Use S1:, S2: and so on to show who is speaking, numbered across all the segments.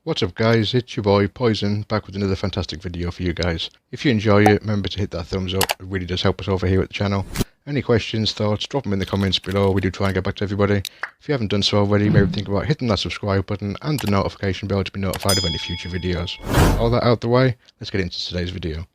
S1: What's up guys, it's your boy Poison, back with another fantastic video for you guys. If you enjoy it, remember to hit that thumbs up, it really does help us over here at the channel. Any questions, thoughts, drop them in the comments below, we do try and get back to everybody. If you haven't done so already, maybe think about hitting that subscribe button and the notification bell to be notified of any future videos. All that out the way, let's get into today's video.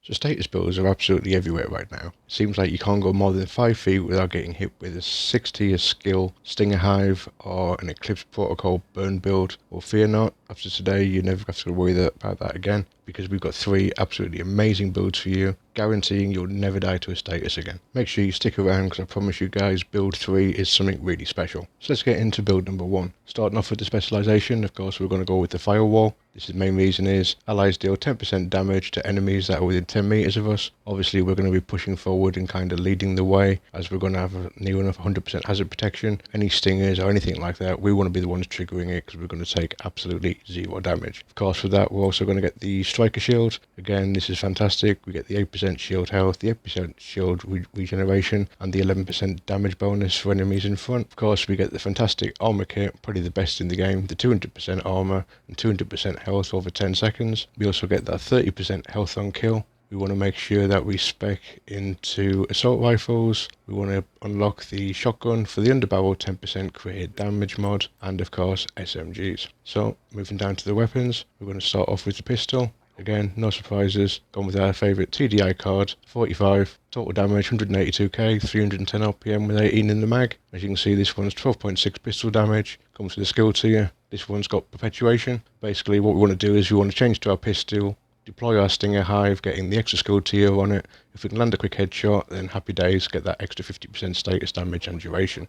S1: So status builds are absolutely everywhere right now. It seems like you can't go more than 5 feet without getting hit with a 6-tier skill Stinger Hive or an Eclipse Protocol burn build. Well, fear not, after today you never have to worry about that again, because we've got 3 absolutely amazing builds for you, guaranteeing you'll never die to a status again. Make sure you stick around because I promise you guys build 3 is something really special. So let's get into build number 1. Starting off with the specialization, of course we're going to go with the Firewall. This is the main reason is allies deal 10% damage to enemies that are within 10 meters of us. Obviously we're going to be pushing forward and kind of leading the way, as we're going to have a near enough 100% hazard protection. Any stingers or anything like that, we want to be the ones triggering it because we're going to take absolutely 0 damage. Of course for that we're also going to get the Striker Shield. Again, this is fantastic. We get the 8% shield health, the 8% shield regeneration and the 11% damage bonus for enemies in front. Of course we get the fantastic armor kit, probably the best in the game, the 200% armor and 200% health over 10 seconds. We also get that 30% health on kill. We want to make sure that we spec into assault rifles. We want to unlock the shotgun for the underbarrel 10% crit damage mod, and of course SMGs. So moving down to the weapons, we're going to start off with the pistol. Again, no surprises, gone with our favourite TDI card, 45, total damage 182k, 310 RPM with 18 in the mag. As you can see, this one's 12.6 pistol damage, comes with a skill tier. This one's got perpetuation. Basically what we want to do is we want to change to our pistol, deploy our Stinger Hive, getting the extra skill tier on it. If we can land a quick headshot, then happy days, get that extra 50% status damage and duration.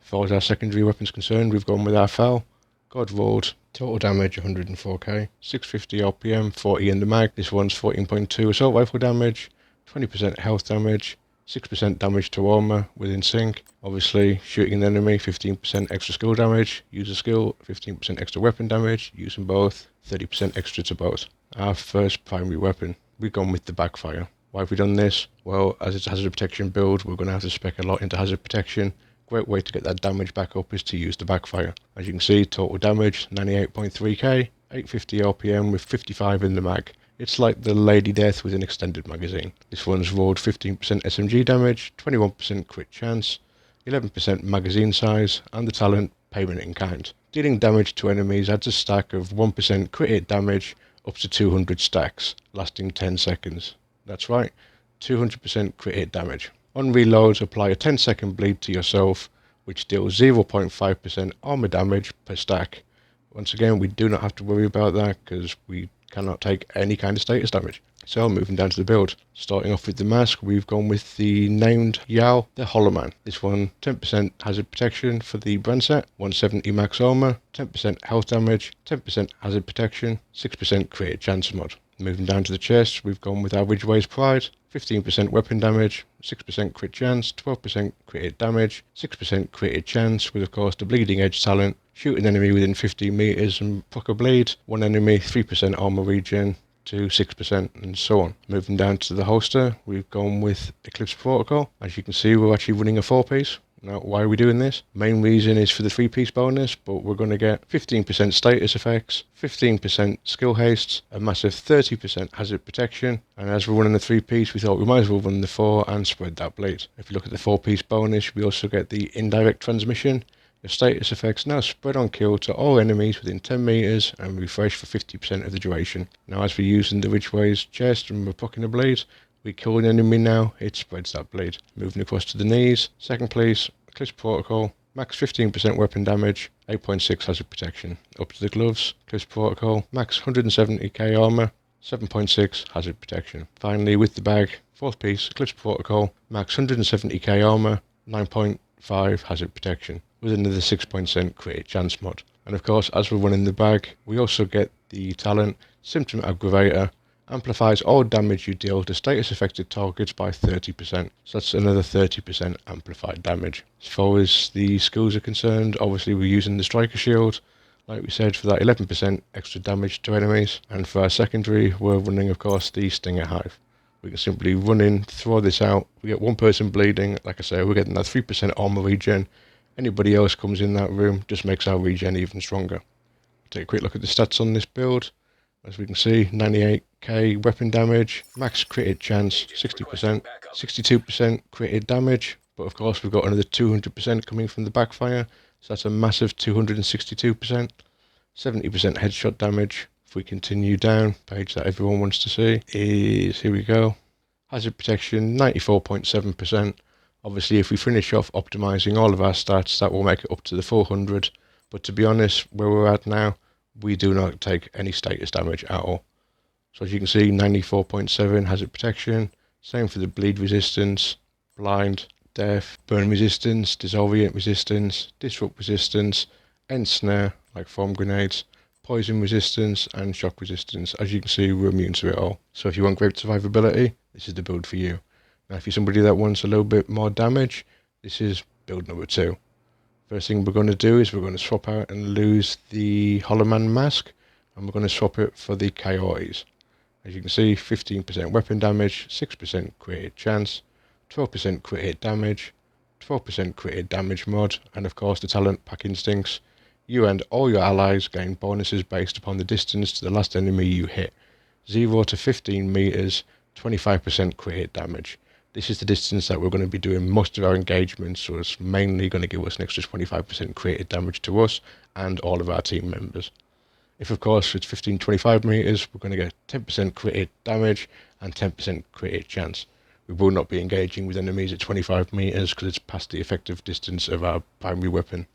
S1: As far as our secondary weapons concerned, we've gone with our FAL. God rolled, total damage 104k, 650 RPM, 40 in the mag. This one's 14.2 assault rifle damage, 20% health damage, 6% damage to armor within sync. Obviously shooting an enemy, 15% extra skill damage, use a skill, 15% extra weapon damage, using both, 30% extra to both. Our first primary weapon, we've gone with the Backfire. Why have we done this? Well, as it's a hazard protection build, we're going to have to spec a lot into hazard protection. Great way to get that damage back up is to use the Backfire. As you can see, total damage 98.3k, 850 RPM with 55 in the mag. It's like the Lady Death with an extended magazine. This one's rolled 15% SMG damage, 21% crit chance, 11% magazine size, and the talent payment in kind. Dealing damage to enemies adds a stack of 1% crit hit damage up to 200 stacks, lasting 10 seconds. That's right, 200% crit hit damage. On reloads, apply a 10-second bleed to yourself, which deals 0.5% armor damage per stack. Once again, we do not have to worry about that because we cannot take any kind of status damage. So moving down to the build, starting off with the mask, we've gone with the named YAAHL, the Hollow Man. This one, 10% hazard protection for the brand set, 170 max armor, 10% health damage, 10% hazard protection, 6% crit chance mod. Moving down to the chest, we've gone with our Ridgeway's Pride, 15% weapon damage, 6% crit chance, 12% crit damage, 6% crit chance with of course the bleeding edge talent, shoot an enemy within 15 meters and proc a bleed, one enemy 3% armor regen to 6% and so on. Moving down to the holster, we've gone with Eclipse Protocol. As you can see, we're actually running a 4-piece. Now, why are we doing this? Main reason is for the 3-piece bonus, but we're going to get 15% status effects, 15% skill hastes, a massive 30% hazard protection, and as we're running the 3-piece, we thought we might as well run the 4 and spread that bleed. If you look at the 4-piece bonus, we also get the indirect transmission. The status effects now spread on kill to all enemies within 10 meters and refresh for 50% of the duration. Now, as we're using the Ridgeway's chest and we're procking a bleed, we kill an enemy now, it spreads that bleed. Moving across to the knees, second place, Eclipse Protocol, max 15% weapon damage, 8.6 hazard protection. Up to the gloves, Eclipse Protocol, max 170k armor, 7.6 hazard protection. Finally with the bag, fourth piece, Eclipse Protocol, max 170k armor, 9.5 hazard protection, with another 6% crit chance mod. And of course, as we're running the bag, we also get the talent, Symptom Aggravator, amplifies all damage you deal to status affected targets by 30%. So that's another 30% amplified damage. As far as the skills are concerned, obviously we're using the Striker Shield, like we said, for that 11% extra damage to enemies. And for our secondary, we're running of course the Stinger Hive. We can simply run in, throw this out, we get one person bleeding, like I say, we're getting that 3% armor regen. Anybody else comes in that room, just makes our regen even stronger. Take a quick look at the stats on this build. As we can see, 98k weapon damage, max crit hit chance 60%, 62% crit hit damage, but of course we've got another 200% coming from the backfire, so that's a massive 262%, 70% headshot damage. If we continue down, page that everyone wants to see is, here we go, hazard protection 94.7%. Obviously if we finish off optimizing all of our stats, that will make it up to the 400, but to be honest, where we're at now, we do not take any status damage at all. So as you can see, 94.7 hazard protection, same for the bleed resistance, blind, death, burn resistance, disorient resistance, disrupt resistance, end snare, like foam grenades, poison resistance, and shock resistance. As you can see, we're immune to it all. So if you want great survivability, this is the build for you. Now if you're somebody that wants a little bit more damage, this is build number 2. First thing we're going to do is we're going to swap out and lose the Hollow Man mask, and we're going to swap it for the Coyotes. As you can see, 15% weapon damage, 6% crit hit chance, 12% crit hit damage, 12% crit hit damage mod, and of course the talent Pack Instincts. You and all your allies gain bonuses based upon the distance to the last enemy you hit. 0 to 15 meters, 25% crit hit damage. This is the distance that we're going to be doing most of our engagements, so it's mainly going to give us an extra 25% created damage to us and all of our team members. If of course it's 15-25 meters, we're going to get 10% created damage and 10% created chance. We will not be engaging with enemies at 25 meters because it's past the effective distance of our primary weapon.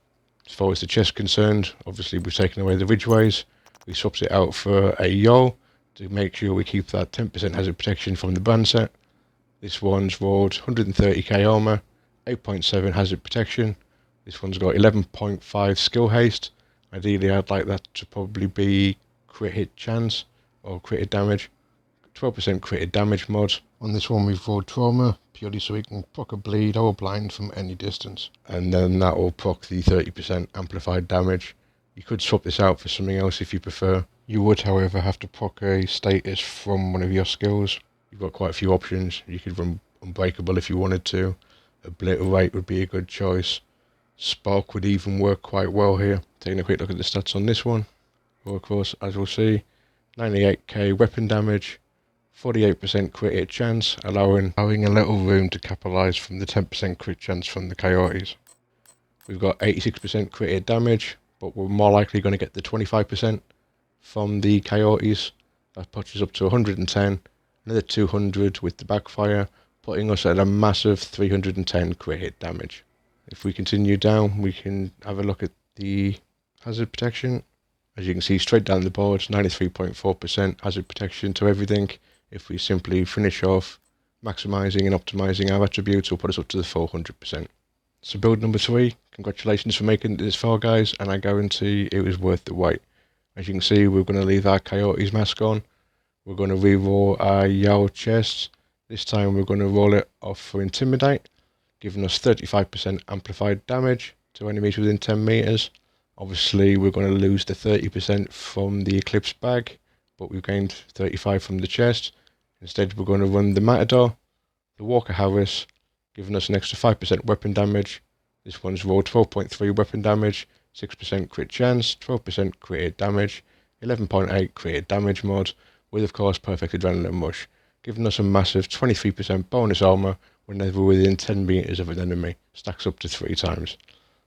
S1: As far as the chest concerned, obviously we've taken away the ridgeways. We swapped it out for a YAAHL to make sure we keep that 10% hazard protection from the brand set. This one's rolled 130k armor, 8.7 hazard protection. This one's got 11.5 skill haste. Ideally I'd like that to probably be crit hit chance or crit hit damage. 12% crit hit damage mod. On this one we've rolled trauma, purely so we can proc a bleed or blind from any distance. And then that will proc the 30% amplified damage. You could swap this out for something else if you prefer. You would however have to proc a status from one of your skills. You've got quite a few options. You could run Unbreakable if you wanted to. Obliterate would be a good choice. Spark would even work quite well here. Taking a quick look at the stats on this one. Well, of course, as we'll see, 98k weapon damage, 48% crit hit chance, allowing a little room to capitalise from the 10% crit chance from the Coyotes. We've got 86% crit hit damage, but we're more likely going to get the 25% from the Coyotes. That puts us up to 110. Another 200 with the backfire, putting us at a massive 310 crit hit damage. If we continue down, we can have a look at the hazard protection. As you can see straight down the board, 93.4% hazard protection to everything. If we simply finish off maximizing and optimizing our attributes, will put us up to the 400%. So build number 3, congratulations for making it this far guys, and I guarantee it was worth the wait. As you can see, we're going to leave our Coyotes mask on. We're going to re-roll our YAAHL chests. This time we're going to roll it off for Intimidate, giving us 35% amplified damage to enemies within 10 meters. Obviously we're going to lose the 30% from the Eclipse bag, but we've gained 35 from the chest. Instead we're going to run the Matador, the Walker Harris, giving us an extra 5% weapon damage. This one's rolled 12.3 weapon damage, 6% crit chance, 12% crit damage, 11.8 crit damage mod, with of course perfect adrenaline rush, giving us a massive 23% bonus armor whenever within 10 meters of an enemy, stacks up to 3 times.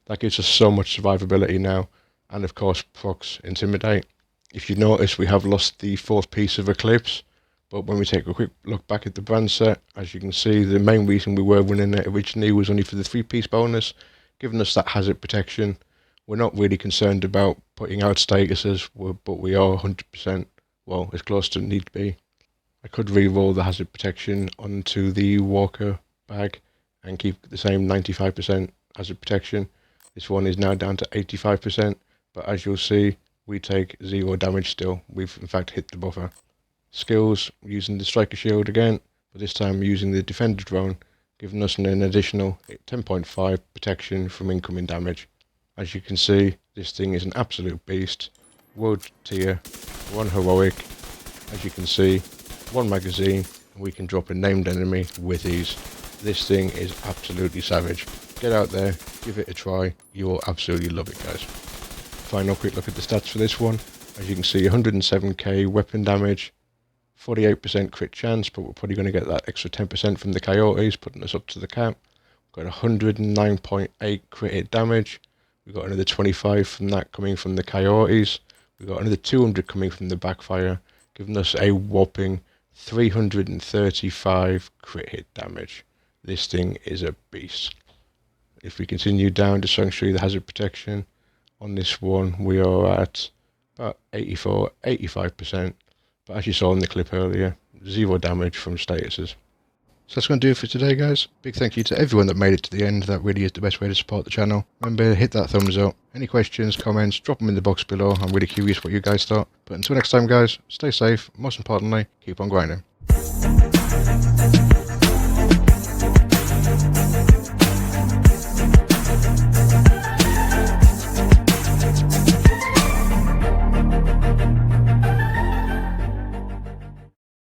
S1: That gives us so much survivability now, and of course procs Intimidate. If you notice, we have lost the 4th piece of Eclipse, but when we take a quick look back at the brand set, as you can see, the main reason we were running it originally was only for the 3-piece bonus, giving us that hazard protection. We're not really concerned about putting out statuses, but we are 100%, well, as close to need to be. I could re-roll the hazard protection onto the Walker bag and keep the same 95% hazard protection. This one is now down to 85%, but as you'll see, we take 0 damage still. We've in fact hit the buffer. Skills, using the Striker Shield again, but this time using the Defender Drone, giving us an additional 10.5 protection from incoming damage. As you can see, this thing is an absolute beast. World tier, 1 heroic. As you can see, 1 magazine, and we can drop a named enemy with ease. This thing is absolutely savage. Get out there, give it a try, you will absolutely love it guys. final quick look at the stats for this one. As you can see, 107k weapon damage, 48% crit chance, but we're probably going to get that extra 10% from the coyotes, putting us up to the cap. We've got 109.8 crit hit damage. We've got another 25 from that coming from the coyotes. We've got another 200 coming from the backfire, giving us a whopping 335 crit hit damage. This thing is a beast. If we continue down to show you the hazard protection, on this one we are at about 85%. But as you saw in the clip earlier, 0 damage from statuses. So that's going to do it for today, guys. Big thank you to everyone that made it to the end. That really is the best way to support the channel. Remember, hit that thumbs up. Any questions, comments, drop them in the box below. I'm really curious what you guys thought. But until next time, guys, stay safe. Most importantly, keep on grinding.